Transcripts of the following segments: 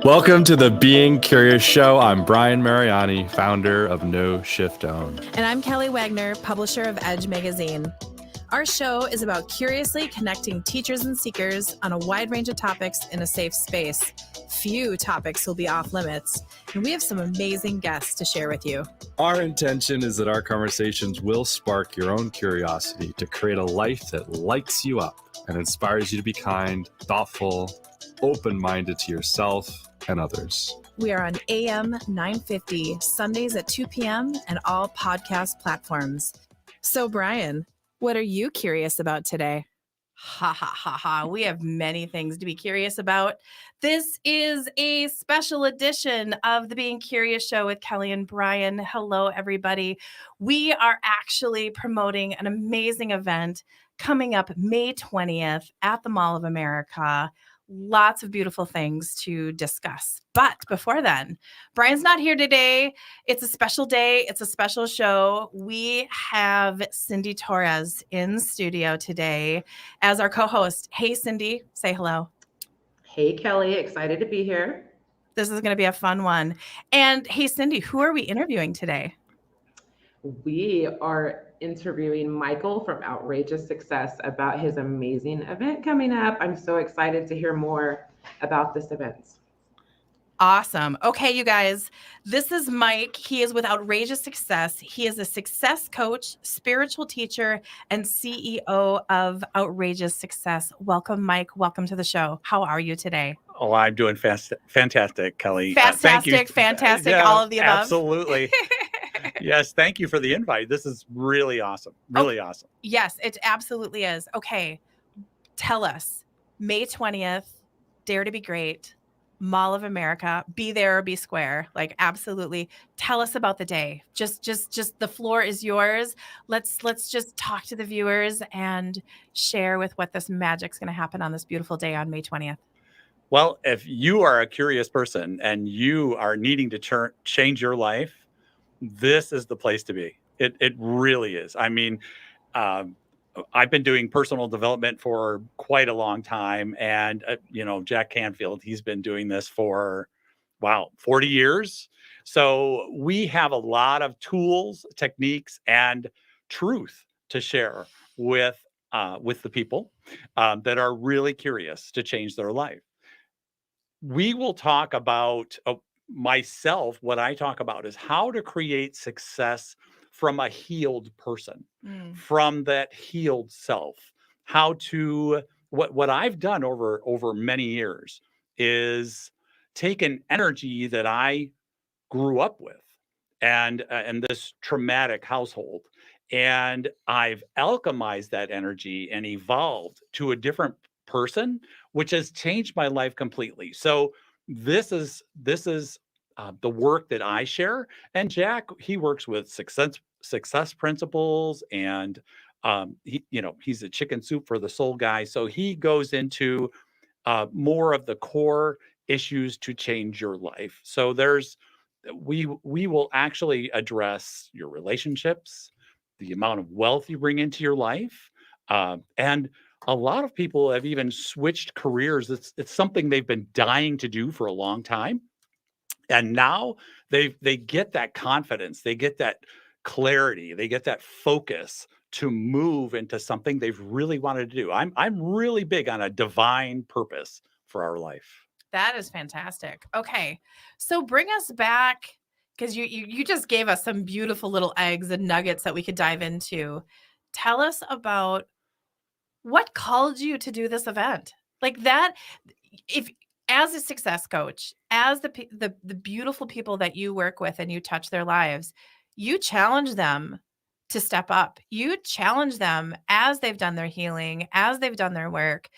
Welcome to the Being Curious Show. I'm Brian Mariani, founder of No Shift Own. And I'm Kelly Wagner, publisher of Edge Magazine. Our show is about curiously connecting teachers and seekers on a wide range of topics in a safe space. Few topics will be off limits, and we have some amazing guests to share with you. Our intention is that our conversations will spark your own curiosity to create a life that lights you up and inspires you to be kind, thoughtful, open-minded to yourself and others. We are on AM 950, Sundays at 2 p.m. and all podcast platforms. So, Brian, what are you curious about today? Ha ha ha ha. We have many things to be curious about. This is a special edition of the Being Curious Show with Kelly and Brian. Hello, everybody. We are actually promoting an amazing event coming up May 20th at the Mall of America. Lots of beautiful things to discuss. But before then, Brian's not here today. It's a special day. It's a special show. We have Cindy Torres in studio today as our co-host. Hey, Cindy, say hello. Hey, Kelly, excited to be here. This is going to be a fun one. And hey, Cindy, who are we interviewing today? We are interviewing Michael from Outrageous Success about his amazing event coming up. I'm so excited to hear more about this event. Awesome. Okay, you guys, this is Mike. He is with Outrageous Success. He is a success coach, spiritual teacher, and CEO of Outrageous Success. Welcome, Mike. Welcome to the show. How are you today? Oh, I'm doing fantastic, Kelly. Fantastic, fantastic, Yeah, all of the above. Absolutely. Yes, thank you for the invite. This is really awesome. Really awesome. Yes, it absolutely is. Okay, tell us, May 20th, Dare to Be Great, Mall of America, be there or be square. Like, absolutely. Tell us about the day. Just the floor is yours. Let's just talk to the viewers and share with what this magic's going to happen on this beautiful day on May 20th. Well, if you are a curious person and you are needing to change your life, this is the place to be. It really is. I mean, I've been doing personal development for quite a long time. And, Jack Canfield, he's been doing this for, 40 years. So we have a lot of tools, techniques, and truth to share with the people that are really curious to change their life. We will talk about myself. What I talk about is how to create success from a healed person, from that healed self. How to what I've done over many years is take an energy that I grew up with and this traumatic household, and I've alchemized that energy and evolved to a different person, which has changed my life completely. So this is the work that I share. And Jack, he works with success principles, and he's a chicken soup for the soul guy. So he goes into more of the core issues to change your life. So we will actually address your relationships, the amount of wealth you bring into your life, and a lot of people have even switched careers. It's something they've been dying to do for a long time. And now they get that confidence, they get that clarity, they get that focus to move into something they've really wanted to do. I'm really big on a divine purpose for our life. That is fantastic. Okay, so bring us back, because you just gave us some beautiful little eggs and nuggets that we could dive into. Tell us about what called you to do this event, like that. If as a success coach, as the beautiful people that you work with and you touch their lives, you challenge them to step up. You challenge them as they've done their healing, as they've done their work,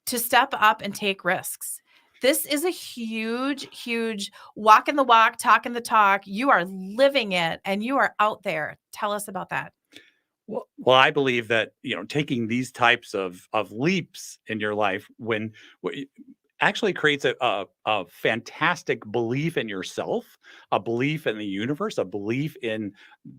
to step up and take risks. This is a huge, huge walking the walk, talking the talk. You are living it and you are out there. Tell us about that. Well, I believe that, taking these types of leaps in your life actually creates a fantastic belief in yourself, a belief in the universe, a belief in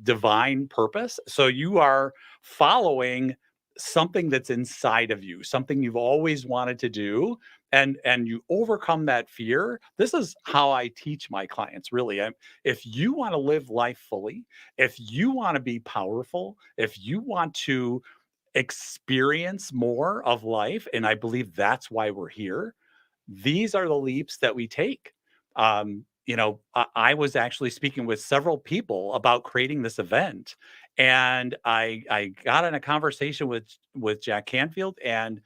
divine purpose. So you are following something that's inside of you, something you've always wanted to do. and you overcome that fear. This is how I teach my clients, really. If you want to live life fully, if you want to be powerful, if you want to experience more of life, and I believe that's why we're here, these are the leaps that we take. I was actually speaking with several people about creating this event, and I got in a conversation with Jack Canfield, and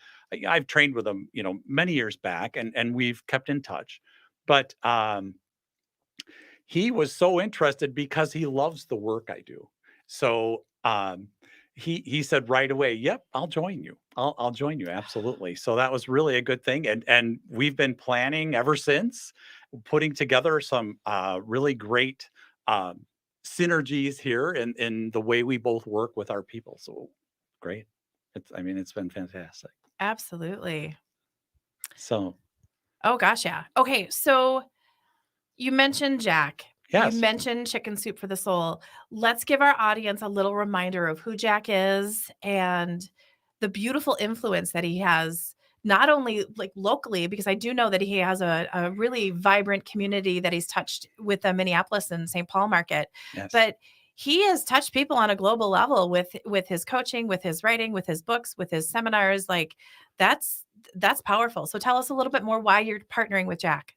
I've trained with him, many years back, and we've kept in touch. But he was so interested because he loves the work I do. So he said right away, "Yep, I'll join you. I'll join you, absolutely." So that was really a good thing, and we've been planning ever since, putting together some really great synergies here in the way we both work with our people. So great. It's been fantastic. Absolutely. So Oh gosh, yeah. Okay, so you mentioned Jack. yes. You mentioned Chicken Soup for the Soul. Let's give our audience a little reminder of who Jack is and the beautiful influence that he has, not only like locally, because I do know that he has a really vibrant community that he's touched with the Minneapolis and St. Paul market, Yes. but he has touched people on a global level with his coaching, with his writing, with his books, with his seminars. Like that's powerful. So tell us a little bit more why you're partnering with Jack.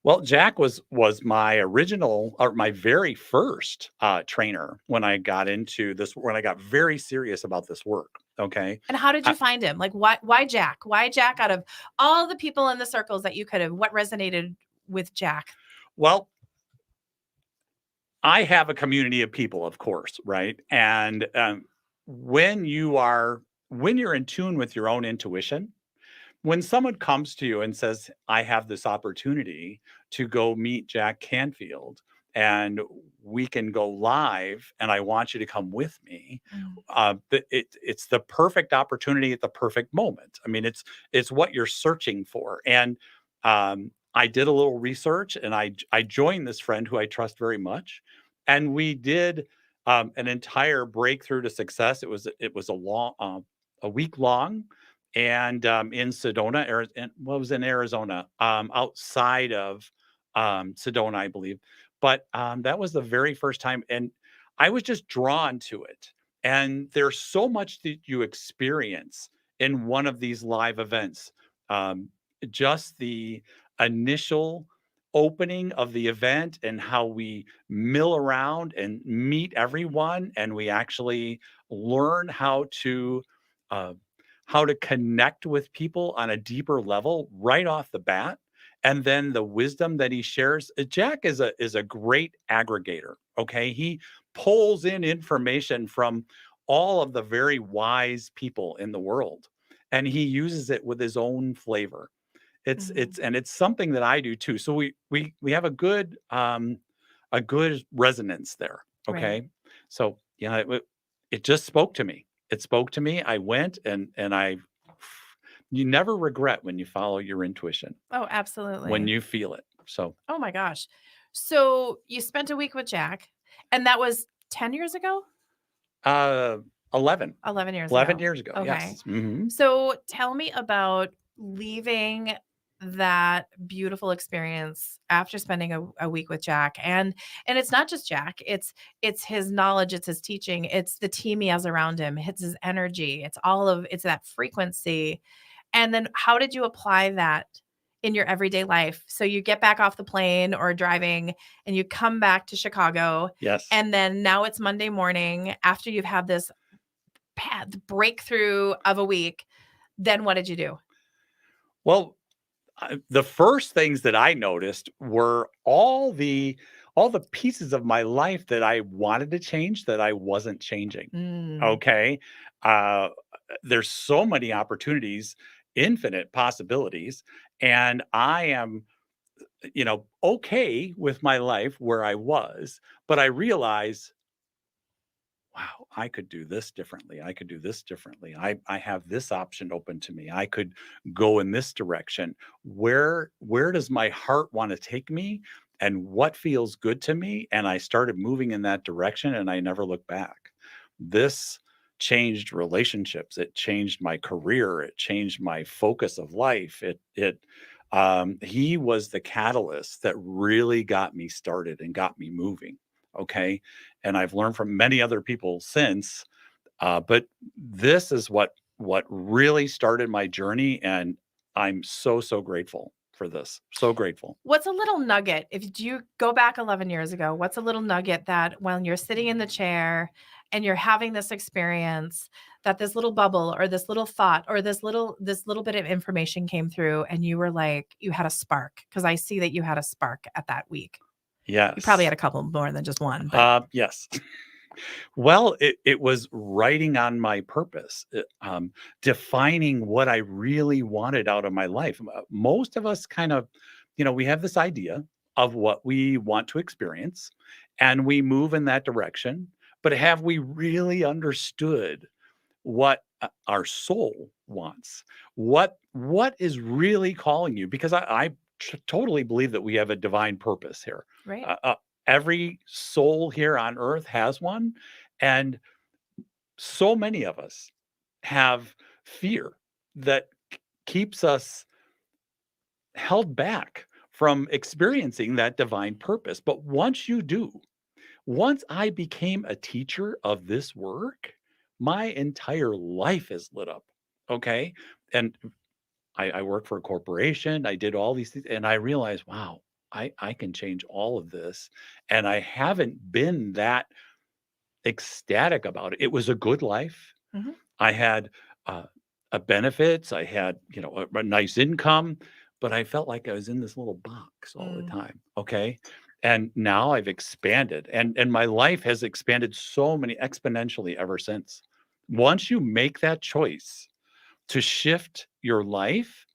Well, Jack was my original, or my very first trainer when I got into this, when I got very serious about this work. Okay. And how did you find him? Like why Jack? Why Jack out of all the people in the circles that you could have? What resonated with Jack? Well, I have a community of people, of course, right? And when you're in tune with your own intuition, when someone comes to you and says, "I have this opportunity to go meet Jack Canfield, and we can go live, and I want you to come with me," it's the perfect opportunity at the perfect moment. It's what you're searching for. And I did a little research, and I joined this friend who I trust very much, and we did an entire breakthrough to success. It was a week long, and in Sedona, was in Arizona, outside of Sedona, I believe. But that was the very first time, and I was just drawn to it. And there's so much that you experience in one of these live events. Just the initial opening of the event, and how we mill around and meet everyone, and we actually learn uh, how to connect with people on a deeper level right off the bat. And then the wisdom that he shares. Jack is a great aggregator. Okay. He pulls in information from all of the very wise people in the world, and he uses it with his own flavor. It's something that I do too. So we have a good resonance there. Right. Okay. So yeah, it just spoke to me. It spoke to me. I went, and you never regret when you follow your intuition, Oh, absolutely. when you feel it. So Oh my gosh. So you spent a week with Jack, and that was 10 years ago? 11 11 years 11 ago. years ago. Okay. Yes. Mhm. So tell me about leaving that beautiful experience after spending a week with Jack. And it's not just Jack, it's his knowledge, it's his teaching, it's the team he has around him, it's his energy, it's that frequency. And then how did you apply that in your everyday life? So you get back off the plane or driving, and you come back to Chicago, Yes. and then now it's Monday morning after you've had this breakthrough of a week. Then what did you do? Well, the first things that I noticed were all the pieces of my life that I wanted to change that I wasn't changing. Mm, Okay. Uh, there's so many opportunities, infinite possibilities. And I am, okay with my life where I was, but I realize, wow, I could do this differently. I could do this differently. I have this option open to me. I could go in this direction. Where does my heart want to take me, and what feels good to me? And I started moving in that direction, and I never looked back. This changed relationships. It changed my career. It changed my focus of life. He was the catalyst that really got me started and got me moving. Okay. And I've learned from many other people since, but this is what really started my journey. And I'm so grateful for this. So grateful. What's a little nugget? If you go back 11 years ago, what's a little nugget that when you're sitting in the chair and you're having this experience, that this little bubble or this little thought or this little bit of information came through and you were like, you had a spark? Because I see that you had a spark at that week. Yes. You probably had a couple more than just one. But Yes. Well, it was writing on my purpose, defining what I really wanted out of my life. Most of us kind of, we have this idea of what we want to experience and we move in that direction. But have we really understood what our soul wants? What is really calling you? Because I totally believe that we have a divine purpose here. right. Every soul here on earth has one. And so many of us have fear that keeps us held back from experiencing that divine purpose. But once you do, once I became a teacher of this work, my entire life is lit up. Okay. And I work for a corporation. I did all these things and I realized, wow, I can change all of this. And I haven't been that ecstatic about it. It was a good life. Mhm. I had benefits. I had, a nice income, but I felt like I was in this little box all the Mm. time. Okay. And now I've expanded and my life has expanded so many exponentially ever since. Once you make that choice to shift your life,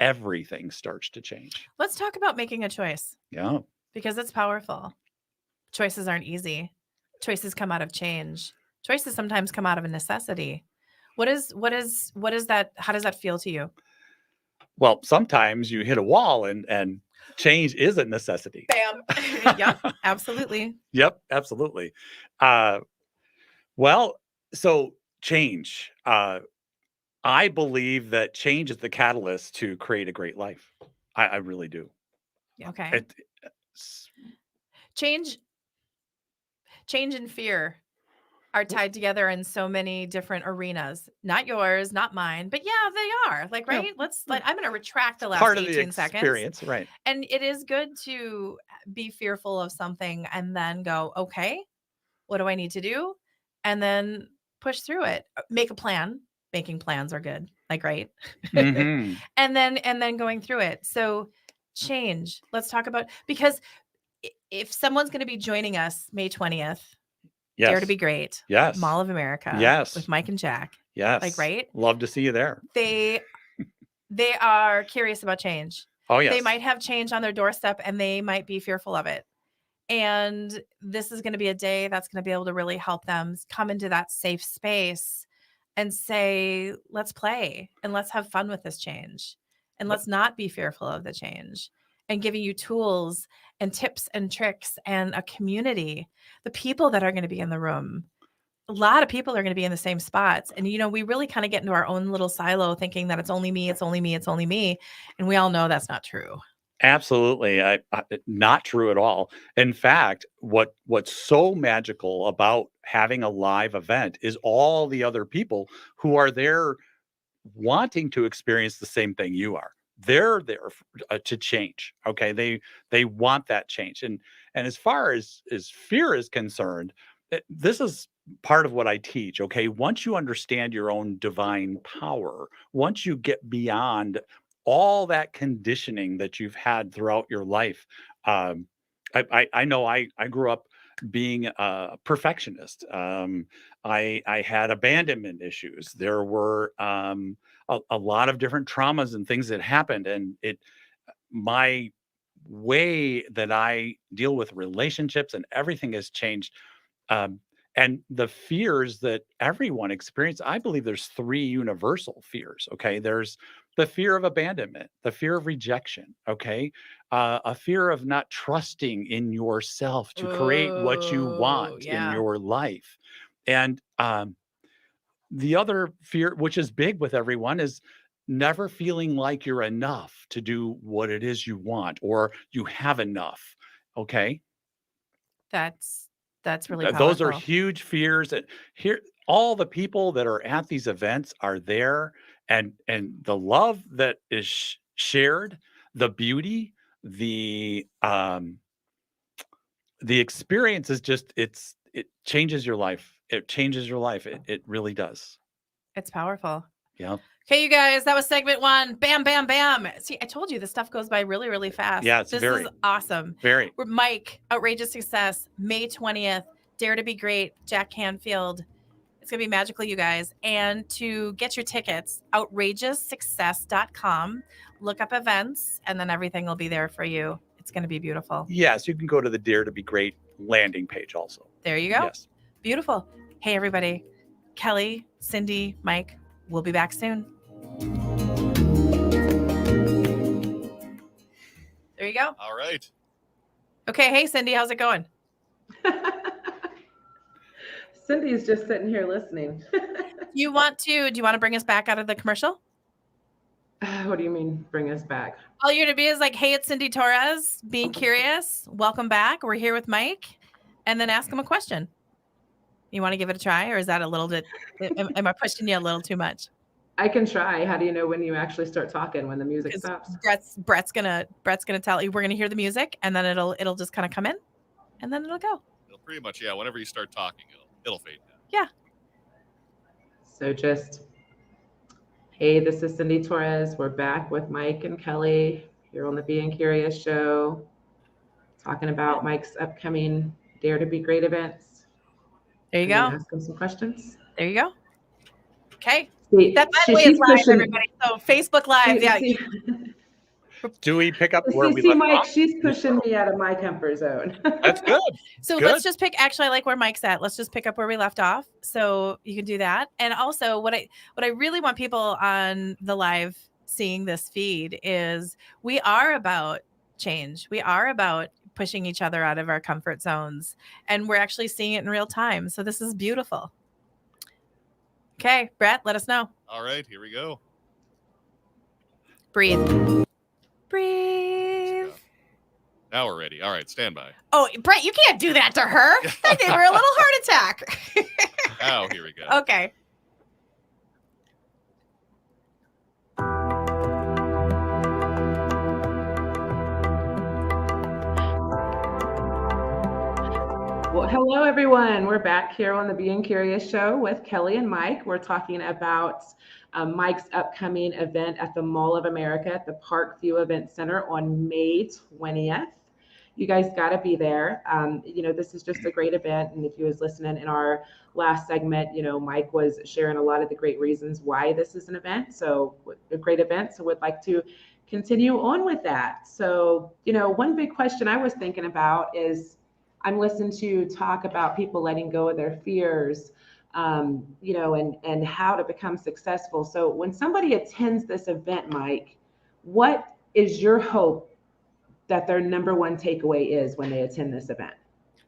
everything starts to change. Let's talk about making a choice Yeah. because it's powerful. Choices aren't easy. Choices come out of change. Choices sometimes come out of a necessity. What is that? How does that feel to you? Well, sometimes you hit a wall and change is a necessity. Bam. Yep, absolutely. Yep, absolutely. Well, so change. I believe that change is the catalyst to create a great life. I really do. Okay. S- Change and fear are tied together in so many different arenas. Not yours, not mine, but yeah, they are. Like, Yeah. right? I'm going to retract the last Part of the 18 seconds. experience, right? And it is good to be fearful of something and then go, okay, what do I need to do? And then push through it. Make a plan. Making plans are good. Like, right? Mhm. and then going through it. So change. Let's talk about, because if someone's going to be joining us May 20th, Dare to Yes. Be Great, Yes. Mall of America, Yes. with Mike and Jack, Yes. like, right? Love to see you there. They are curious about change. Oh, yes. They might have change on their doorstep and they might be fearful of it. And this is going to be a day that's going to be able to really help them come into that safe space and say, let's play and let's have fun with this change. And let's not be fearful of the change, and giving you tools and tips and tricks and a community, the people that are going to be in the room. A lot of people are going to be in the same spots. And, we really kind of get into our own little silo thinking that it's only me, it's only me, it's only me. And we all know that's not true. Absolutely. Not true at all. In fact, what's so magical about having a live event is all the other people who are there wanting to experience the same thing you are. They're there to change. Okay. They want that change. And as far as fear is concerned, this is part of what I teach. Okay. Once you understand your own divine power, once you get beyond all that conditioning that you've had throughout your life. I know I grew up being a perfectionist. I had abandonment issues. There were a lot of different traumas and things that happened, and my way that I deal with relationships and everything has changed. And the fears that everyone experiences, I believe there's three universal fears. Okay. There's the fear of abandonment, the fear of rejection. Okay. A fear of not trusting in yourself to create what you Oh, want in yeah. your life. And the other fear, which is big with everyone, is never feeling like you're enough to do what it is you want or you have enough. Okay. That's really Those are powerful. huge fears. And here, all the people that are at these events are there, and the love that is shared, the beauty, the experience is just it changes your life. It changes your life. It really does. It's powerful. Yeah. Okay, you guys, that was segment 1. Bam, bam, bam. See, I told you this stuff goes by really, really fast. Yeah, it's this very, is awesome. very. We're Mike, Outrageous Success, May 20th, Dare to Be Great, Jack Canfield. It's going to be magical, you guys. And to get your tickets, outrageoussuccess.com. Look up events, and then everything will be there for you. It's going to be beautiful. Yes, you can go to the Dare to Be Great landing page also. There you go. Yes. Beautiful. Hey, everybody. Kelly, Cindy, Mike, we'll be back soon. There you go. All right. Okay. Hey, Cindy, how's it going? Cindy's just sitting here listening. Do you want to bring us back out of the commercial? What do you mean, bring us back? All you're going to be is like, hey, it's Cindy Torres, being curious. Welcome back. We're here with Mike. And then ask him a question. You want to give it a try? Or is that a little bit, am I pushing you a little too much? I can try. How do you know when you actually start talking, when the music stops? Brett's gonna tell you. We're gonna hear the music, and then it'll just kind of come in, and then it'll go. It'll pretty much, yeah. Whenever you start talking, it'll fade down. Yeah. So just, hey, this is Cindy Torres. We're back with Mike and Kelly here on the Being Curious show, talking about Mike's upcoming Dare to Be Great events. There you And go. ask him some questions. There you go. Okay. See, That, by the way, she's is live, pushing- everybody. So Facebook Live. Yeah. See, Do we pick up where we see, left Mike, off? she's pushing me out of my comfort zone. That's good. So Good. let's just pick. Actually, I like where Mike's at. Let's just pick up where we left off. So you can do that. And also, what I really want people on the live seeing this feed is we are about change. We are about pushing each other out of our comfort zones, and we're actually seeing it in real time. So this is beautiful. Okay, Brett, let us know. All right, here we go. Breathe. Breathe. Now we're ready. All right, stand by. Oh, Brett, you can't do that to her. That gave her a little heart attack. Now here we go. Okay. Well, hello, everyone. We're back here on the Being Curious show with Kelly and Mike. We're talking about Mike's upcoming event at the Mall of America at the Parkview Event Center on May 20th. You guys got to be there. This is just a great event. And if you was listening in our last segment, Mike was sharing a lot of the great reasons why this is an event. So a great event. So would like to continue on with that. So, one big question I was thinking about is, I'm listening to talk about people letting go of their fears, and how to become successful. So when somebody attends this event, Mike, what is your hope that their number one takeaway is when they attend this event?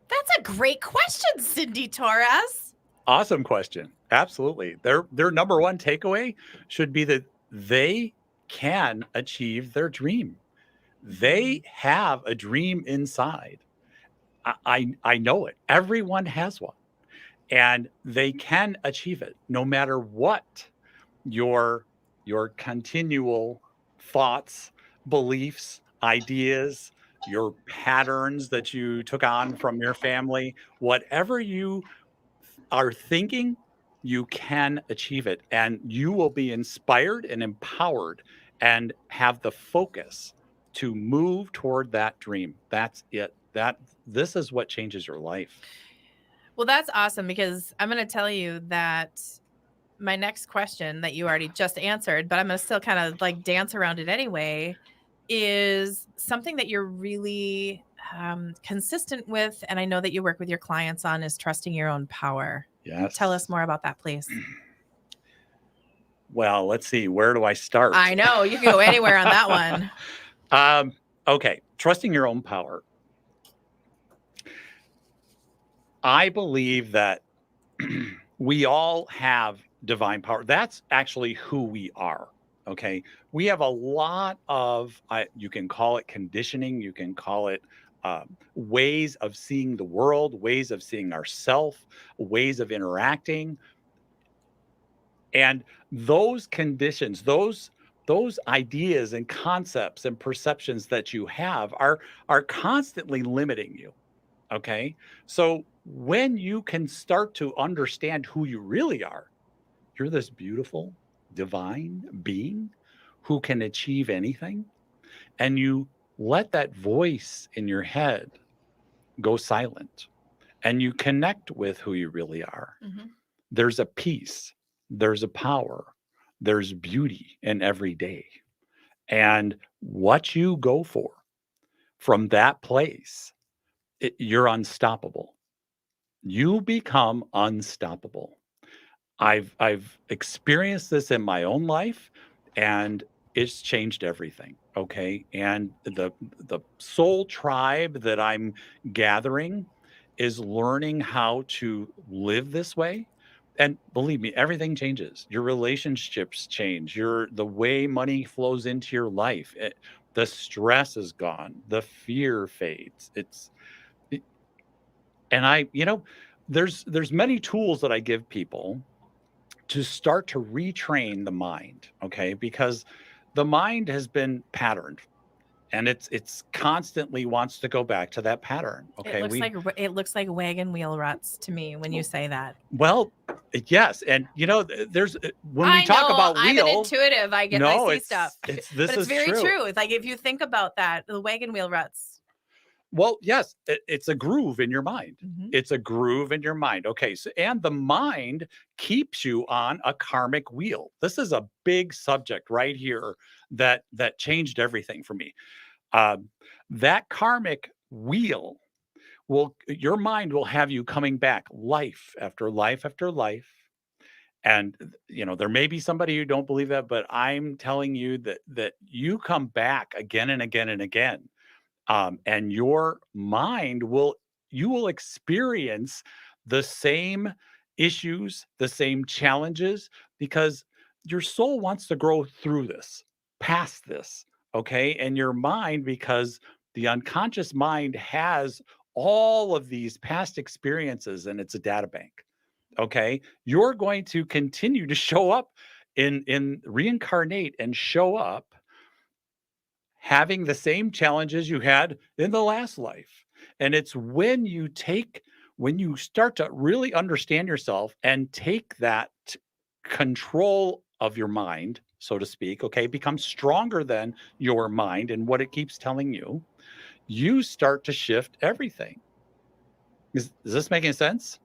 That's a great question, Cindy Torres. Awesome question. Absolutely. Their number one takeaway should be that they can achieve their dream. They have a dream inside. I know it. Everyone has one, and they can achieve it no matter what your continual thoughts, beliefs, ideas, your patterns that you took on from your family, whatever you are thinking, you can achieve it, and you will be inspired and empowered and have the focus to move toward that dream. That's it. This is what changes your life. Well, that's awesome, because I'm going to tell you that my next question that you already just answered, but I'm going to still kind of like dance around it anyway, is something that you're really consistent with. And I know that you work with your clients on, is trusting your own power. Yes. Tell us more about that, please. Well, let's see. Where do I start? I know you can go anywhere on that one. Okay. Trusting your own power. I believe that we all have divine power. That's actually who we are. Okay. We have a lot of, you can call it conditioning, you can call it ways of seeing the world, ways of seeing ourselves, ways of interacting. And those conditions, those ideas and concepts and perceptions that you have are constantly limiting you. Okay. So when you can start to understand who you really are, you're this beautiful, divine being who can achieve anything. And you let that voice in your head go silent and you connect with who you really are. Mhm. There's a peace, there's a power, there's beauty in every day. And what you go for from that place, you're unstoppable. You become unstoppable. I've experienced this in my own life, and it's changed everything. Okay. And the soul tribe that I'm gathering is learning how to live this way. And believe me, everything changes. Your relationships change. The way money flows into your life. The stress is gone. The fear fades. It- and there's many tools that I give people to start to retrain the mind, okay? Because the mind has been patterned and it's constantly wants to go back to that pattern, okay? It looks like wagon wheel ruts to me when you say that. Well, yes, and there's when we I talk know, about I'm an wheel, intuitive. I no, see stuff. this But it's is very true. true. It's like if you think about that, the wagon wheel ruts. Well, yes, it's a groove in your mind. Mhm. It's a groove in your mind. Okay, so and the mind keeps you on a karmic wheel. This is a big subject right here that changed everything for me. Um, that karmic wheel your mind will have you coming back life after life after life. And there may be somebody who don't believe that, but I'm telling you that you come back again and again and again, and your mind you will experience the same issues, the same challenges, because your soul wants to grow through this, past this. Okay. And your mind, because the unconscious mind has all of these past experiences and it's a data bank. Okay. You're going to continue to show up in reincarnate and show up having the same challenges you had in the last life. And it's when you start to really understand yourself and take that control of your mind, so to speak, okay, become stronger than your mind and what it keeps telling you, you start to shift everything. Is this making sense?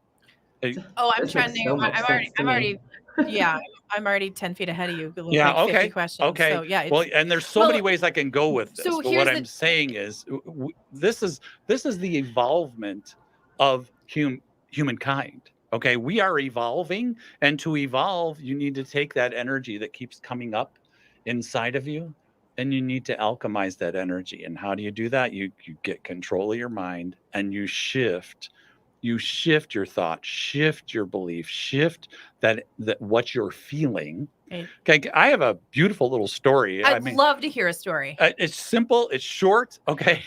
Oh, I'm This makes trending. so much sense to I'm already, me. yeah, I'm already 10 feet ahead of you with Yeah, like 50 okay. questions. Okay. So yeah, Well, it's and there's so well, many ways I can go with this. so But what here's I'm saying is this is the evolvement of humankind. Okay? We are evolving, and to evolve, you need to take that energy that keeps coming up inside of you and you need to alchemize that energy. And how do you do that? You get control of your mind and you shift your thought, shift your belief, shift that what you're feeling. Okay. Okay, I have a beautiful little story. I'd love to hear a story. It's simple, it's short. Okay,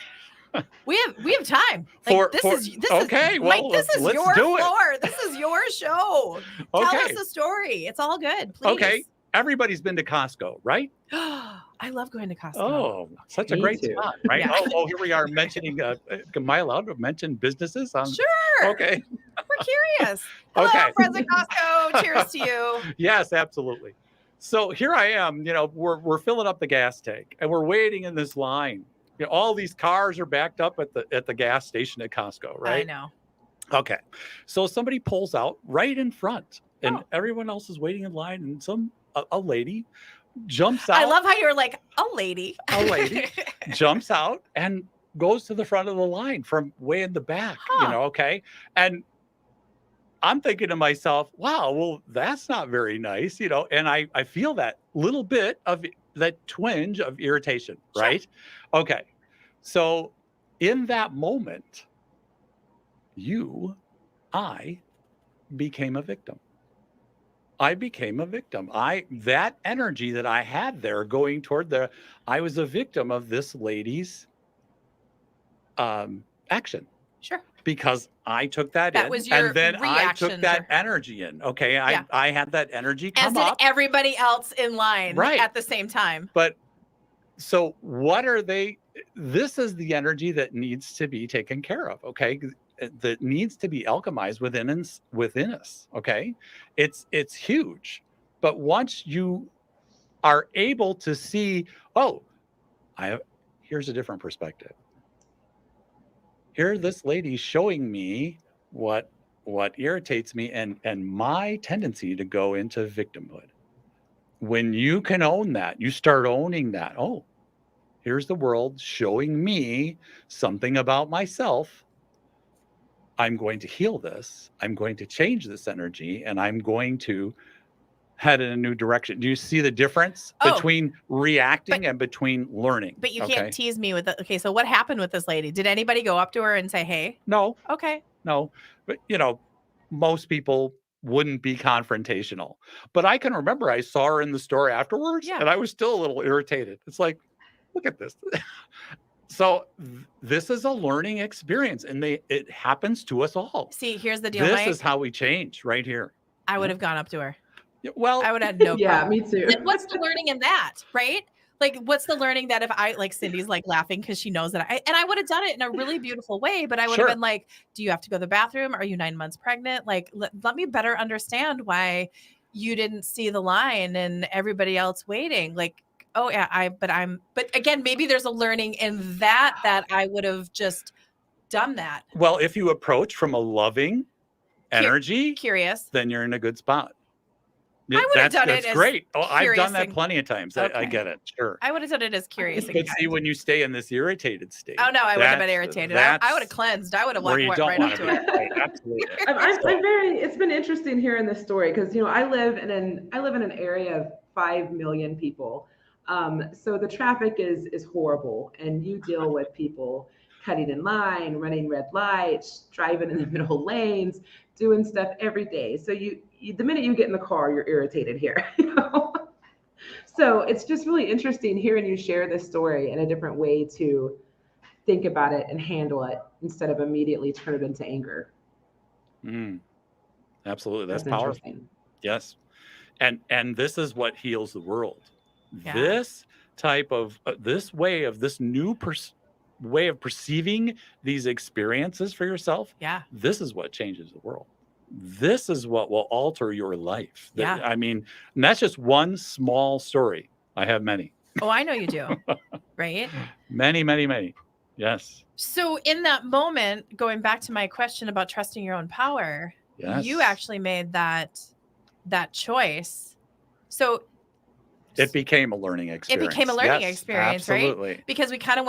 We have time. Like this is okay. Mike, Well, this is let's your do it. floor. This is your show. Tell Okay, us a story. It's all good, please. okay. Everybody's been to Costco, right? I love going to Costco. Oh, such a Me great too. spot, right? Yeah. Oh, here we are mentioning. Am I allowed to mention businesses? Sure. Okay. We're curious. Hello, Okay. friends at Costco. Cheers to you. Yes, absolutely. So here I am. We're filling up the gas tank, and we're waiting in this line. All these cars are backed up at the gas station at Costco, right? I know. Okay. So somebody pulls out right in front, and Oh. everyone else is waiting in line, and a lady jumps out. I love how you're like a lady. A lady jumps out and goes to the front of the line from way in the back, okay? And I'm thinking to myself, wow, well, that's not very nice, and I feel that little bit of that twinge of irritation, Sure. right? Okay. So in that moment, I became a victim. I became a victim. That energy that I had there going toward I was a victim of this lady's action Sure. because I took that That in, was your and then I reaction took to that her. energy in. Okay, Yeah. I had that energy As come did up, everybody else in line Right. at the same time. but so what are they? This is the energy that needs to be taken care of. Okay, that needs to be alchemized within us. Okay, it's huge, but once you are able to see, oh, here's a different perspective. Here, this lady's showing me what irritates me and my tendency to go into victimhood. When you can own that, you start owning that. Oh, here's the world showing me something about myself. I'm going to heal this. I'm going to change this energy, and I'm going to head in a new direction. Do you see the difference Oh, between reacting but- and between learning? But you Okay. can't tease me with okay, so what happened with this lady? Did anybody go up to her and say, "Hey"? No, Okay. no. But most people wouldn't be confrontational. But I can remember I saw her in the store afterwards, Yeah. and I was still a little irritated. It's like, look at this. So this is a learning experience, and it happens to us all. See, here's the deal, This Mike. is how we change right here. I would have gone up to her. Yeah, well, I would have had no Yeah, problem. me too. Like, what's the learning in that, right? Like, what's the learning that if I like Cindy's like laughing because she knows that I would have done it in a really beautiful way, but I would Sure. have been like, do you have to go to the bathroom? Are you 9 months pregnant? Like, let me better understand why you didn't see the line and everybody else waiting. Like, oh yeah, but again, maybe there's a learning in that I would have just done that. well, if you approach from a loving energy, Curious. then you're in a good spot. I would have done it That's as great. Oh, I've curious done that and- plenty of times. I Okay. get it. Sure. I would have done it as curious. and But see, kind. when you stay in this irritated state. Oh no, I would have been that's- irritated. I would that's have cleansed. I would have where went you right don't up want to to it. be. Right, absolutely. It's been interesting hearing this story because I live in an area of 5 million people. So the traffic is horrible, and you deal with people cutting in line, running red lights, driving in the middle lanes, doing stuff every day. So you the minute you get in the car, you're irritated here. So it's just really interesting hearing you share this story in a different way to think about it and handle it instead of immediately turn it into anger. Absolutely. That's That's powerful. interesting. Yes. And this is what heals the world. Yeah. This type of this new way of perceiving these experiences for yourself, Yeah. this is what changes the world. This is what will alter your life. Yeah. I mean, and that's just one small story. I have many. Oh, I know you do. Right. Many, many, many. Yes. So in that moment, going back to my question about trusting your own power, Yes. you actually made that choice. So It became a learning experience. became a learning Yes, experience, right? absolutely. because we kind of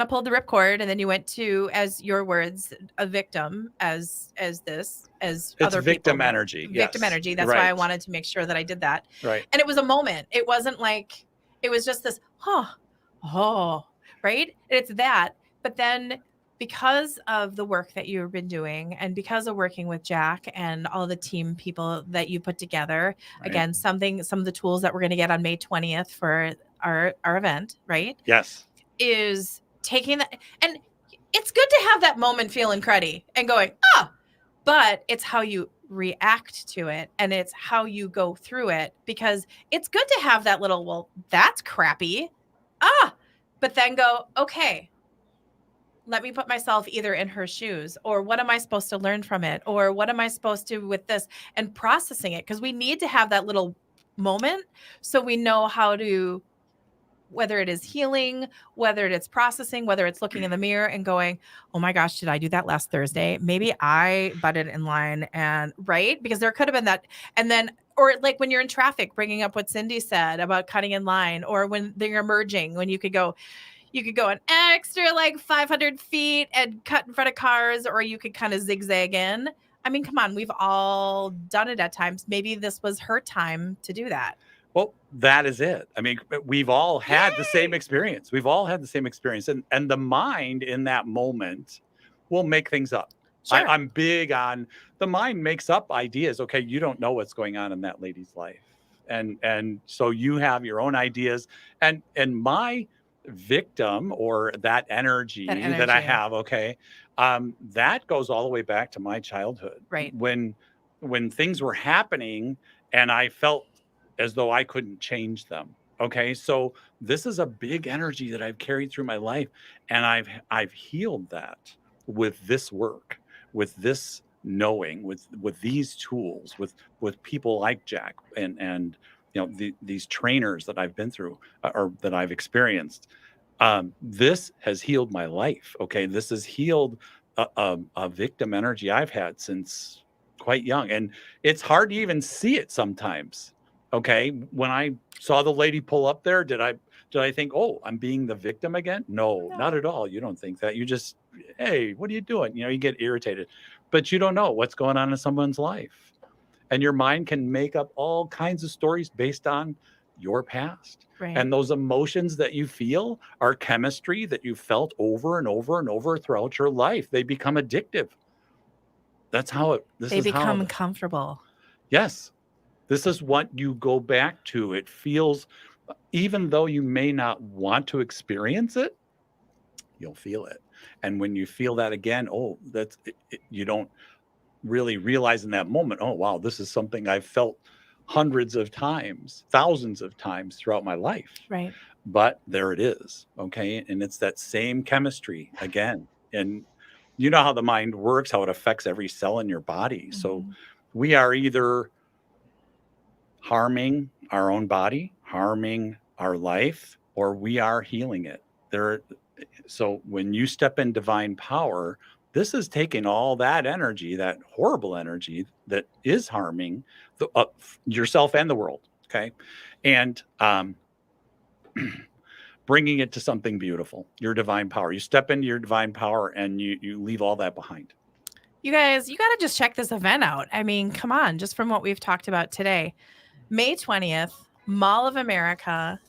pulled the ripcord, and then you went to, as your words, a victim as It's other victim people. energy. Victim yes. energy. That's why I Right. wanted to make sure that I did that. Right. And it was a moment. It wasn't like, it was just this, right? It's that. But then because of the work that you've been doing and because of working with Jack and all the team people that you put together, Right. again, some of the tools that we're going to get on May 20th for our event, right? Yes. Is taking that. And it's good to have that moment feeling cruddy and going, but it's how you react to it, and it's how you go through it, because it's good to have that little, well, that's crappy. But then go, okay, let me put myself either in her shoes, or what am I supposed to learn from it? Or what am I supposed to with this, and processing it? Because we need to have that little moment so we know how to, whether it is healing, whether it's processing, whether it's looking in the mirror and going, oh my gosh, did I do that last Thursday? Maybe I butted in line, and right? Because there could have been that. And then, or like when you're in traffic, bringing up what Cindy said about cutting in line, or when they're merging, when you could go an extra like 500 feet and cut in front of cars, or you could kind of zigzag in. I mean, come on, we've all done it at times. Maybe this was her time to do that. Well, that is it. I mean, we've all had the same experience. We've all had the same experience. And the mind in that moment will make things up. Sure. I'm big on the mind makes up ideas. Okay, you don't know what's going on in that lady's life, and so you have your own ideas, and my victim or that energy that I energy. have, okay, that goes all the way back to my childhood, Right. when things were happening and I felt as though I couldn't change them. Okay, so this is a big energy that I've carried through my life, and I've healed that with this work, with this knowing, with these tools, with people like Jack, and these trainers that I've been through, or that I've experienced. This has healed my life. Okay, this has healed a victim energy I've had since quite young, and it's hard to even see it sometimes. Okay, when I saw the lady pull up there, did I think, oh, I'm being the victim again? No, not No. at all. You don't think that. You just, hey, what are you doing? You get irritated, but you don't know what's going on in someone's life, and your mind can make up all kinds of stories based on your past. Right. And those emotions that you feel are chemistry that you felt over and over and over throughout your life. They become addictive. That's how They become comfortable. Yes. This is what you go back to. It feels, even though you may not want to experience it, you'll feel it. And when you feel that again, oh, you don't really realize in that moment, oh, wow, this is something I've felt hundreds of times, thousands of times throughout my life. Right. But there it is. Okay. And it's that same chemistry again. And you know how the mind works, how it affects every cell in your body. So Mhm. we are either harming our own body, harming our life, or we are healing it. So when you step in divine power, this is taking all that energy, that horrible energy that is harming yourself and the world, okay, and bringing it to something beautiful, your divine power. You step into your divine power and you leave all that behind. You guys, you got to just check this event out. I mean, come on, just from what we've talked about today. May 20th, Mall of America.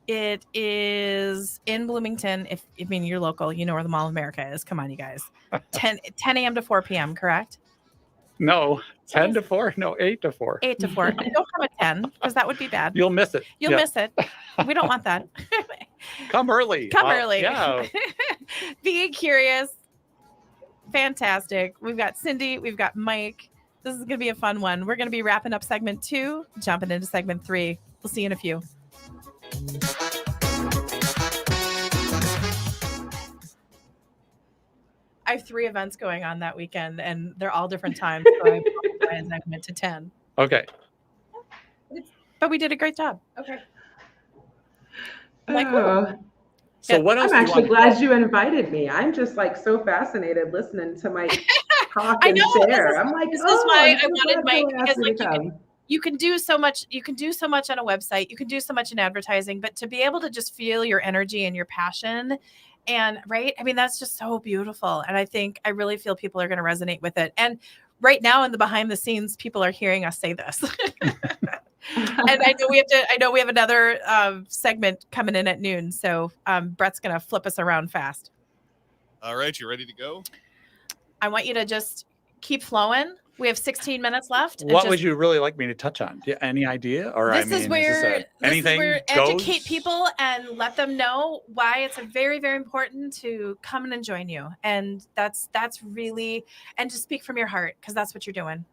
It is in Bloomington. If you're local, you know where the Mall of America is. Come on, you guys. 10 a.m. to 4 p.m., correct? No, 10 to 4? No, 8 to 4. 8 to 4. Don't come at 10 because that would be bad. You'll miss it. You'll miss it. We don't want that. Come early. Come early. Yeah. Being curious. Fantastic. We've got Cindy. We've got Mike. This is going to be a fun one. We're going to be wrapping up segment 2, jumping into segment 3. We'll see you in a few. I have 3 events going on that weekend, and they're all different times. So I apologize. I went to 10. Okay. But we did a great job. Okay. So what else? I'm actually glad you invited me. I'm just like so fascinated listening to Mike talk and share. I'm like, this is why I wanted Mike, because like you can do so much. You can do so much on a website. You can do so much in advertising, but to be able to just feel your energy and your passion, and right, I mean, that's just so beautiful. And I really feel people are going to resonate with it. And right now, in the behind the scenes, people are hearing us say this. And I know we have another segment coming in at noon. So Brett's going to flip us around fast. All right, you ready to go? I want you to just keep flowing. We have 16 minutes left. What would you really like me to touch on? Any idea? Or this is where educate goes? people and let them know why it's very, very important to come in and join you. And that's really, and just speak from your heart, because that's what you're doing.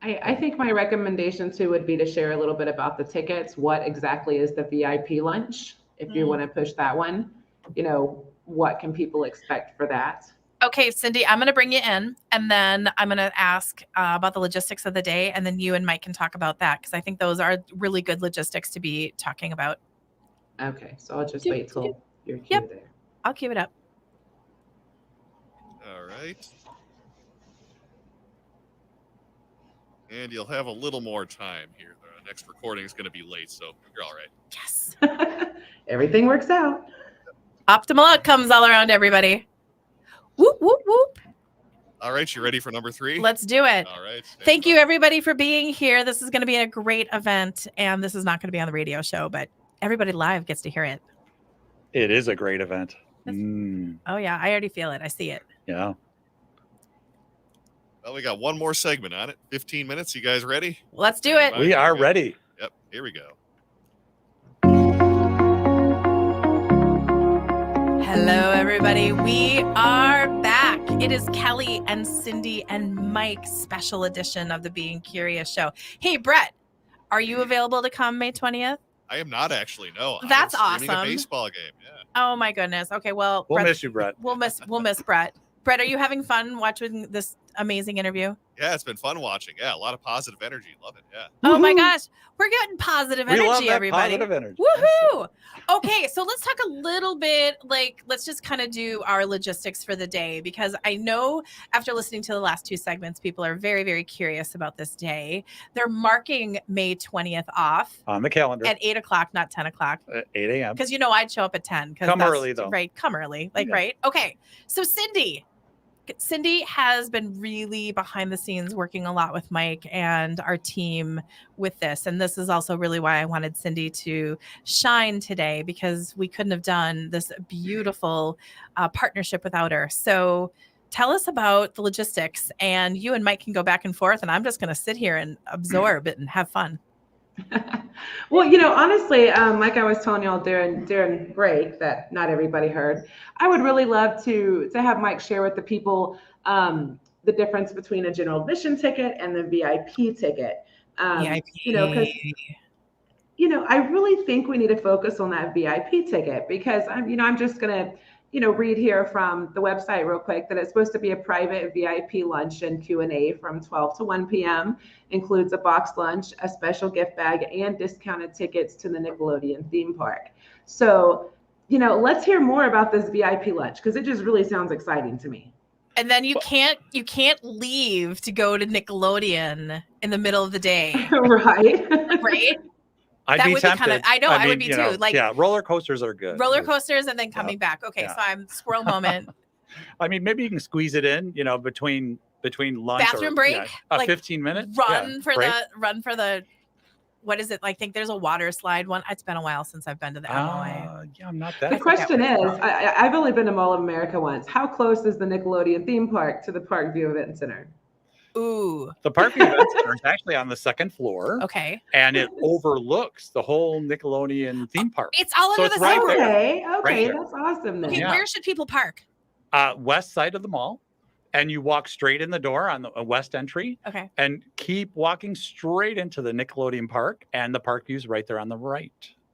I think my recommendation too would be to share a little bit about the tickets. What exactly is the VIP lunch? If you want to push that one, what can people expect for that? Okay, Cindy, I'm going to bring you in, and then I'm going to ask about the logistics of the day, and then you and Mike can talk about that, because I think those are really good logistics to be talking about. Okay, so I'll just wait till you're queued there. I'll cue it up. All right. And you'll have a little more time here. The next recording is going to be late, so you're all right. Yes. Everything works out. Optimal outcomes all around, everybody. Whoop, whoop, whoop. All right, you ready for number 3? Let's do it. All right. Thank you, everybody, for being here. This is going to be a great event, and this is not going to be on the radio show, but everybody live gets to hear it. It is a great event. Oh, yeah. I already feel it. I see it. Yeah. Well, we got one more segment on it. 15 minutes. You guys ready? Let's do it. We are ready. Yep. Here we go. Hello, everybody. We are back. It is Kelly and Cindy and Mike's special edition of the Being Curious show. Hey, Brett, are you available to come May 20th? I am not actually. No. That's I am streaming awesome. A baseball game. Yeah. Oh my goodness. Okay, well, We'll Brett, miss you, Brett. We'll miss Brett. Brett, are you having fun watching this amazing interview? Yeah, it's been fun watching. Yeah, a lot of positive energy. Love it. Yeah. Oh my Woohoo. gosh, we're getting positive We love energy, that everybody. positive energy. Woohoo! Okay, so let's talk a little bit, let's just kind of do our logistics for the day, because I know after listening to the last two segments, people are very, very curious about this day. They're marking May 20th off On the calendar at 8 o'clock, not 10 o'clock. at 8 a.m. Because I'd show up at 10. Come early, though. Right, come early. Yeah. Right? Okay, so Cindy has been really behind the scenes working a lot with Mike and our team with this. And this is also really why I wanted Cindy to shine today, because we couldn't have done this beautiful partnership without her. So tell us about the logistics, and you and Mike can go back and forth, and I'm just going to sit here and absorb it and have fun. Well, honestly, like I was telling y'all during break that not everybody heard, I would really love to have Mike share with the people the difference between a general admission ticket and the VIP ticket. VIP. Because I really think we need to focus on that VIP ticket, because I'm just gonna read here from the website real quick that it's supposed to be a private VIP lunch and Q&A from 12 to 1 p.m. Includes a boxed lunch, a special gift bag, and discounted tickets to the Nickelodeon theme park. So, let's hear more about this VIP lunch, because it just really sounds exciting to me. And then you can't leave to go to Nickelodeon in the middle of the day, Right? right? I'd That be would be tempted. kinda- I know, I would be too, yeah, roller coasters are good. Roller coasters and then coming back. Okay, Yeah. so I'm squirrel moment. I mean, maybe you can squeeze it in, between lunch Bathroom or, break? yeah, a Like, 15-minute Run for the what is it? I think there's a water slide one. It's been a while since I've been to the MOA. Yeah, I'm not The that. question is, I've only been to Mall of America once. How close is the Nickelodeon theme park to the Parkview Event Center? Ooh. The Parkview Event Center is actually on the second floor, Okay. and it overlooks the whole Nickelodeon theme park. It's all So under it's the right same there. roof. Okay, Right there. that's awesome then. Okay, Yeah. where should people park? West side of the mall, and you walk straight in the door on the west entry, Okay. and keep walking straight into the Nickelodeon park, and the park view's right there on the right.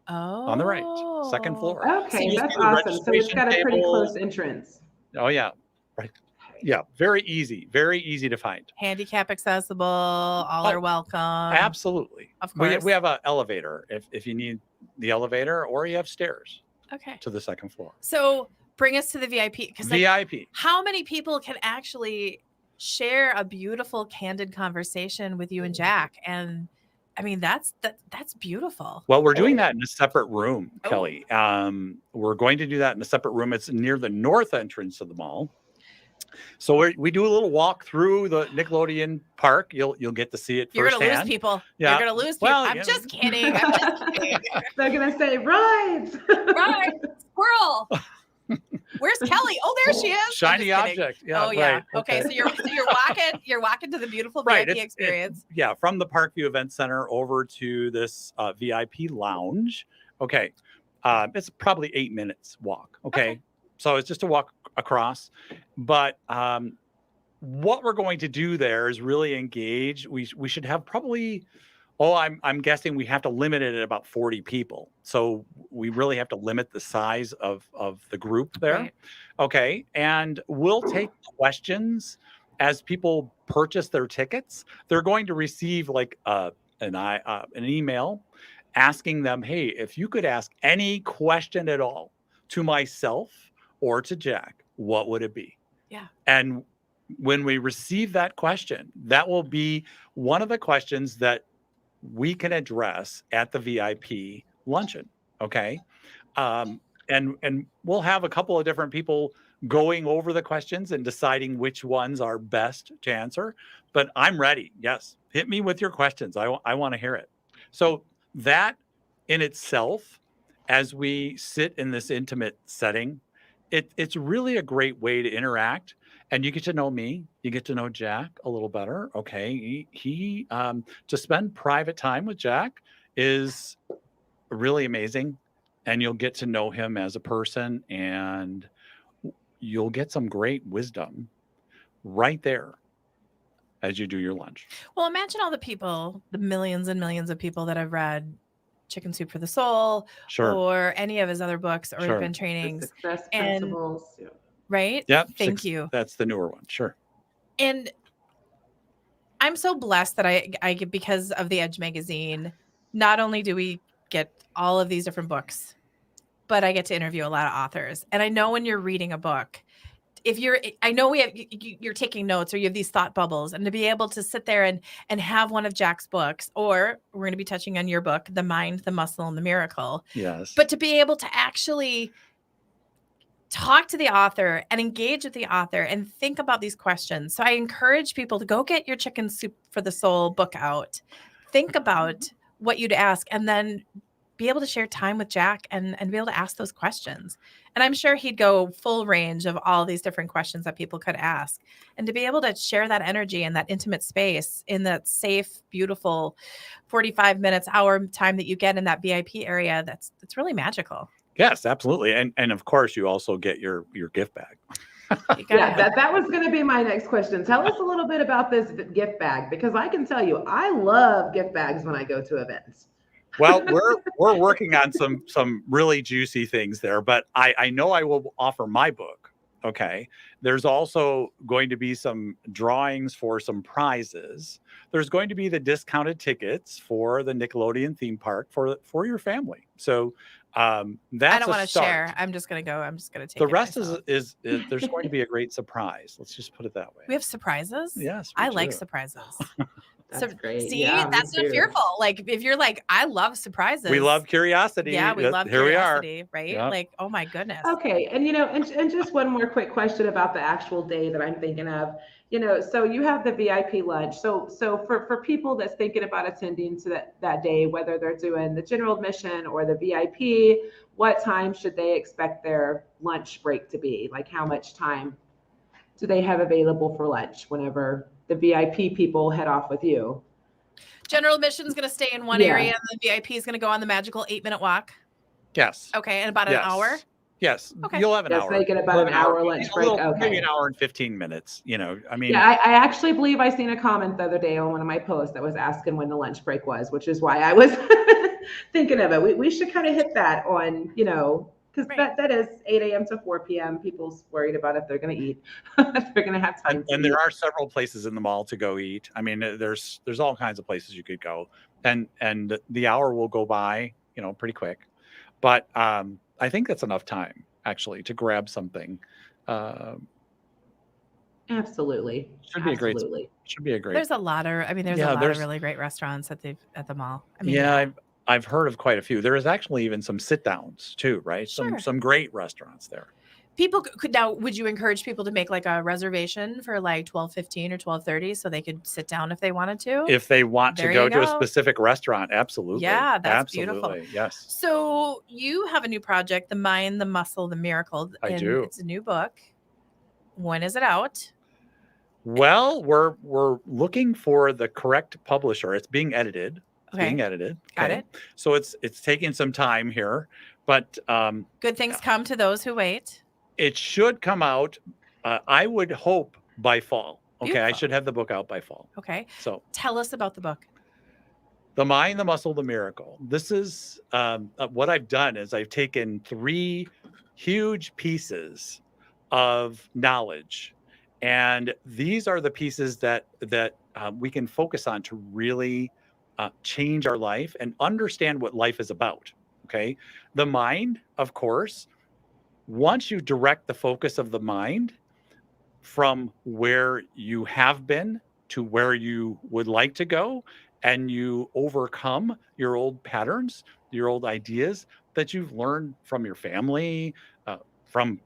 Oh. On the right, second floor. So Okay, you that's see the awesome. So it's got a pretty registration close table. entrance. Oh yeah, right. Yeah, very easy to find. Handicap accessible, all are welcome. Absolutely. Of We course. have an elevator if you need the elevator, or you have stairs Okay. to the second floor. So bring us to the VIP, because VIP. how many people can actually share a beautiful, candid conversation with you and Jack? And I mean, that's beautiful. Well, we're doing that in a separate room, Oh. Kelly. We're going to do that in a separate room. It's near the north entrance of the mall. So we do a little walk through the Nickelodeon park. You'll get to see it You're firsthand. gonna lose people. Yeah. You're gonna lose people. Well, I'm yeah. just kidding. I'm just kidding. They're gonna say rides. Right, squirrel. Where's Kelly? Oh, there she is. I'm Shiny just kidding. object. Yeah, Oh yeah. right. Okay. So you're walking to the beautiful Right, VIP it's- experience. Yeah, from the Parkview Event Center over to this VIP lounge. Okay, it's probably 8 minutes walk. Okay, so it's just a walk across. But what we're going to do there is really engage. We should have probably. Oh, I'm guessing we have to limit it at about 40 people. So we really have to limit the size of the group there. Right. Okay. And we'll take questions as people purchase their tickets. They're going to receive like an email asking them, hey, if you could ask any question at all to myself or to Jack, what would it be? Yeah. And when we receive that question, that will be one of the questions that we can address at the VIP luncheon. Okay. And we'll have a couple of different people going over the questions and deciding which ones are best to answer. But I'm ready. Yes. Hit me with your questions. I want to hear it. So that in itself, as we sit in this intimate setting, it's really a great way to interact, and you get to know me, you get to know Jack a little better. Okay, to spend private time with Jack is really amazing, and you'll get to know him as a person, and you'll get some great wisdom right there as you do your lunch. Well, imagine all the people, the millions and millions of people that have read Chicken Soup for the Soul Sure. or any of his other books or Sure. even The trainings, success and principles. Yeah. right? Yep. Thank you. That's the newer one. Sure. And I'm so blessed that I get, because of the Edge magazine, not only do we get all of these different books, but I get to interview a lot of authors. And I know when you're reading a book, I know you're taking notes or you have these thought bubbles, and to be able to sit there and have one of Jack's books, or we're going to be touching on your book, The Mind, the Muscle, and the Miracle. Yes. But to be able to actually talk to the author and engage with the author and think about these questions. So I encourage people to go get your Chicken Soup for the Soul book out. Think about what you'd ask, and then be able to share time with Jack and be able to ask those questions. And I'm sure he'd go full range of all these different questions that people could ask. And to be able to share that energy in that intimate space, in that safe, beautiful 45 minutes, hour time that you get in that VIP area, that's really magical. Yes, absolutely. And of course you also get your gift bag. You gotta Yeah, have- that was going to be my next question. Tell us a little bit about this gift bag, because I can tell you, I love gift bags when I go to events. Well, we're working on some really juicy things there, but I know I will offer my book. Okay. There's also going to be some drawings for some prizes. There's going to be the discounted tickets for the Nickelodeon theme park for your family. So that's I don't a want to start. share. I'm just going to take The it rest myself. is there's going to be a great surprise. Let's just put it that way. We have surprises. Yes, we I like do. surprises. That's great. See, Yeah, me that's not too. fearful. Like if you're like, I love surprises. We love curiosity. Yeah, we love Here curiosity, right? Yep. Like, oh my goodness. Okay, and and just one more quick question about the actual day that I'm thinking of. So you have the VIP lunch. So for people that's thinking about attending to that day, whether they're doing the general admission or the VIP, what time should they expect their lunch break to be? Like how much time do they have available for lunch whenever the VIP people head off with you? General admission is going to stay in one Yeah. area, and the VIP is going to go on the magical 8-minute walk. Yes. Okay, in about an Yes. hour. Yes. Okay. You'll have an Yes, hour. they get about You'll have an hour lunch maybe a break. little- Maybe Okay. an hour and 15 minutes. I mean, Yeah, I actually believe I seen a comment the other day on one of my posts that was asking when the lunch break was, which is why I was thinking of it. We should kind of hit that on, because Right. that is 8 a.m. to 4 p.m. People's worried about if they're going to eat, if they're going to have time to and eat. there are several places in the mall to go eat. I mean, there's all kinds of places you could go, and the hour will go by, pretty quick. But I think that's enough time actually to grab something. Absolutely. Should be a great- Absolutely. Should be a great. There's a lot of, there's Yeah, a lot of there's- really great restaurants at the mall. I mean, Yeah, I've heard of quite a few. There is actually even some sit downs too, right? Sure. Some great restaurants there. people could now. Would you encourage people to make like a reservation for like 12:15 or 12:30 so they could sit down if they wanted to? If they want There to go you to a go. specific restaurant, absolutely. Yeah, that's beautiful. Absolutely, yes. So you have a new project, The Mind, the Muscle, the Miracle. I and do. It's a new book. When is it out? Well, we're looking for the correct publisher. It's being edited. It's Okay. being edited. Got okay? it. So it's taking some time here, but Good things come to those who wait. it should come out. I would hope by fall. Okay, I Beautiful. should have the book out by fall. Okay. So Tell us about the book. The Mind, the Muscle, the Miracle. This is what I've done is I've taken 3 huge pieces of knowledge, and these are the pieces that we can focus on to really change our life and understand what life is about. Okay, the mind, of course. Once you direct the focus of the mind from where you have been to where you would like to go, and you overcome your old patterns, your old ideas that you've learned from your family, from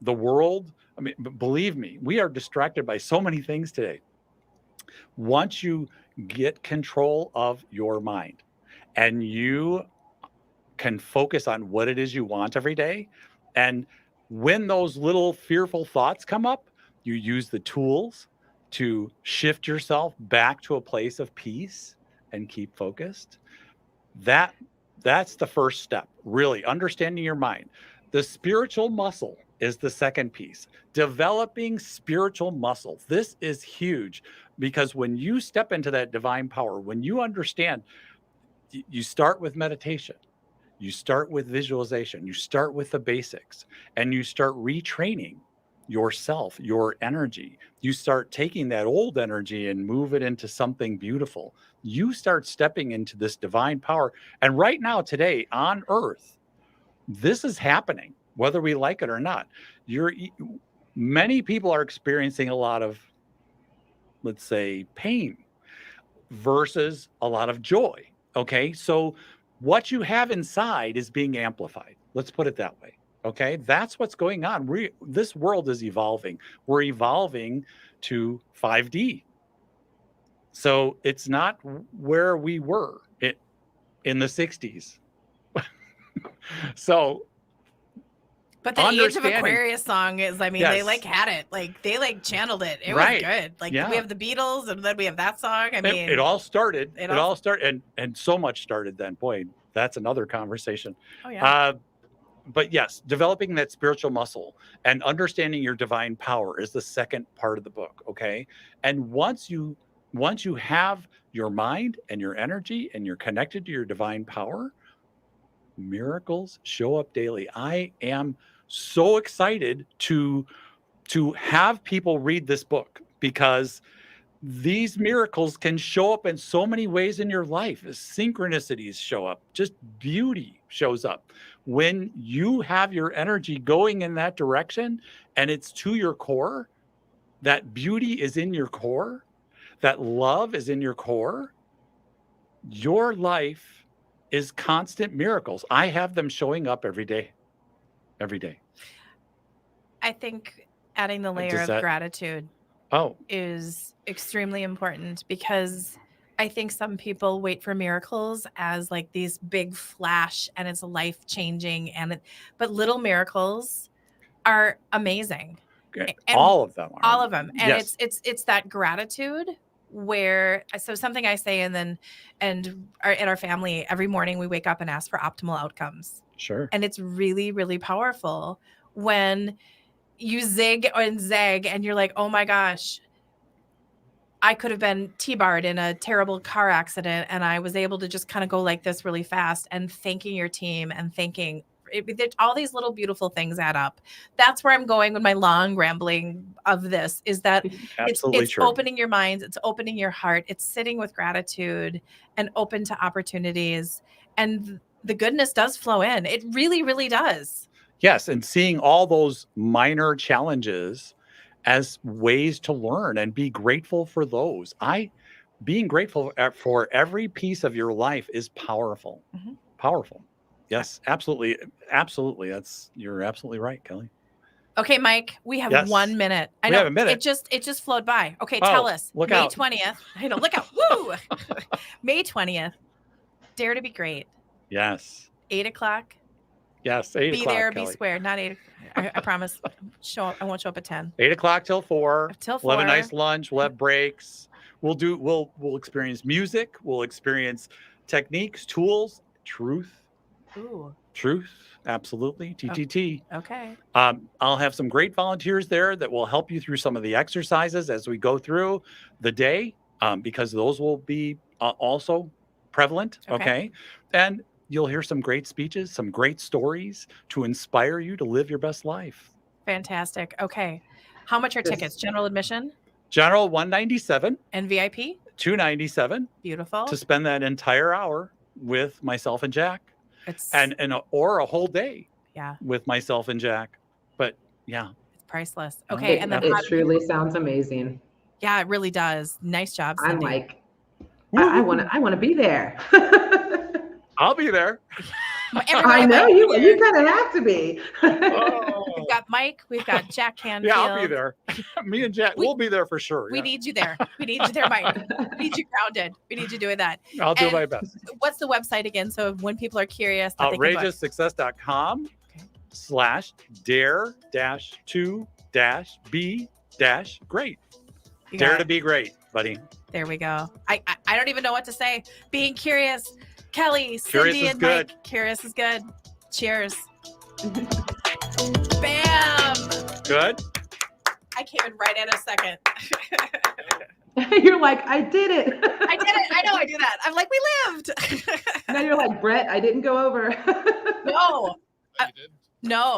the world. I mean, believe me, we are distracted by so many things today. Once you get control of your mind and you can focus on what it is you want every day, and when those little fearful thoughts come up, you use the tools to shift yourself back to a place of peace and keep focused. That's the first step, really understanding your mind. The spiritual muscle is the second piece. Developing spiritual muscle. This is huge because when you step into that divine power, when you understand, you start with meditation, you start with visualization, you start with the basics, and you start retraining yourself, your energy. You start taking that old energy and move it into something beautiful. You start stepping into this divine power. And right now, today on Earth, this is happening, whether we like it or not. Many people are experiencing a lot of, let's say, pain versus a lot of joy. Okay. So what you have inside is being amplified. Let's put it that way. Okay. That's what's going on. This world is evolving. We're evolving to 5D. So it's not where we were in the 60s. So, but the Age of Aquarius song is, I mean, yes. They like had it, like they like channeled it. It was good. Like we have the Beatles and then we have that song. I mean, it all started. It all started, and so much started then. Boy, that's another conversation. Oh yeah. But yes, developing that spiritual muscle and understanding your divine power is the second part of the book. Okay. And once you have your mind and your energy and you're connected to your divine power, miracles show up daily. I am so excited to have people read this book because these miracles can show up in so many ways in your life. Synchronicities show up, just beauty shows up. When you have your energy going in that direction and it's to your core, that beauty is in your core, that love is in your core, your life is constant miracles. I have them showing up every day. I think adding the layer of gratitude is extremely important because I think some people wait for miracles as like these big flash and it's life changing, but little miracles are amazing. And all of them are. All of them. And yes. it's that gratitude where, so something I say in our family, every morning we wake up and ask for optimal outcomes. Sure. And it's really, really powerful when you zig and zag and you're like, oh my gosh, I could have been T-barred in a terrible car accident. And I was able to just kind of go like this really fast, and thanking your team and thanking all these little beautiful things add up. That's where I'm going with my long rambling of this, is that it's opening your minds, it's opening your heart, it's sitting with gratitude and open to opportunities. And the goodness does flow in. It really, really does. Yes. And seeing all those minor challenges as ways to learn and be grateful for those. Being grateful for every piece of your life is powerful. Mm-hmm. Powerful. Yes, absolutely. Absolutely. You're absolutely right, Kelly. Okay, Mike, we have 1 minute. I know have a minute. It just flowed by. Okay, tell us. Look May out. 20th. I know, look out. Woo! May 20th. Dare to be great. Yes. 8:00. Yes, 8:00. Be there, Kelly. be square. Not 8. I promise. Show up. I won't show up at 10. 8:00 till 4. Till 4. We'll have a nice lunch. We'll have breaks. We'll experience music. We'll experience techniques, tools, truth. Ooh. Truth, absolutely. TTT. Okay. I'll have some great volunteers there that will help you through some of the exercises as we go through the day, because those will be also prevalent. Okay. And you'll hear some great speeches, some great stories to inspire you to live your best life. Fantastic. Okay. How much are tickets? General admission? General $197. And VIP? $297. Beautiful. To spend that entire hour with myself and Jack. Or a whole day. Yeah. With myself and Jack. But yeah. It's priceless. Okay. And then it truly sounds amazing. Yeah, it really does. Nice job, Cindy. I'm like, I want to be there. I'll be there. I know you kind of have to be. We've got Mike. We've got Jack Canfield. Yeah, I'll be there. Me and Jack, we'll be there for sure. We need you there. We need you there, Mike. We need you grounded. We need you doing that. I'll do my best. What's the website again? So when people are curious, OutrageousSuccess.com. /dare-to-be-great. You Dare got to it. be great, buddy. There we go. I don't even know what to say. Being curious. Kelly, Curious Cindy, is and good. Mike. Curious is good. Cheers. Bam! Good. I came in right in a second. You're like, I did it. I did it. I know I do that. I'm like, we lived. Now you're like, Brett, I didn't go over. No. You did? No.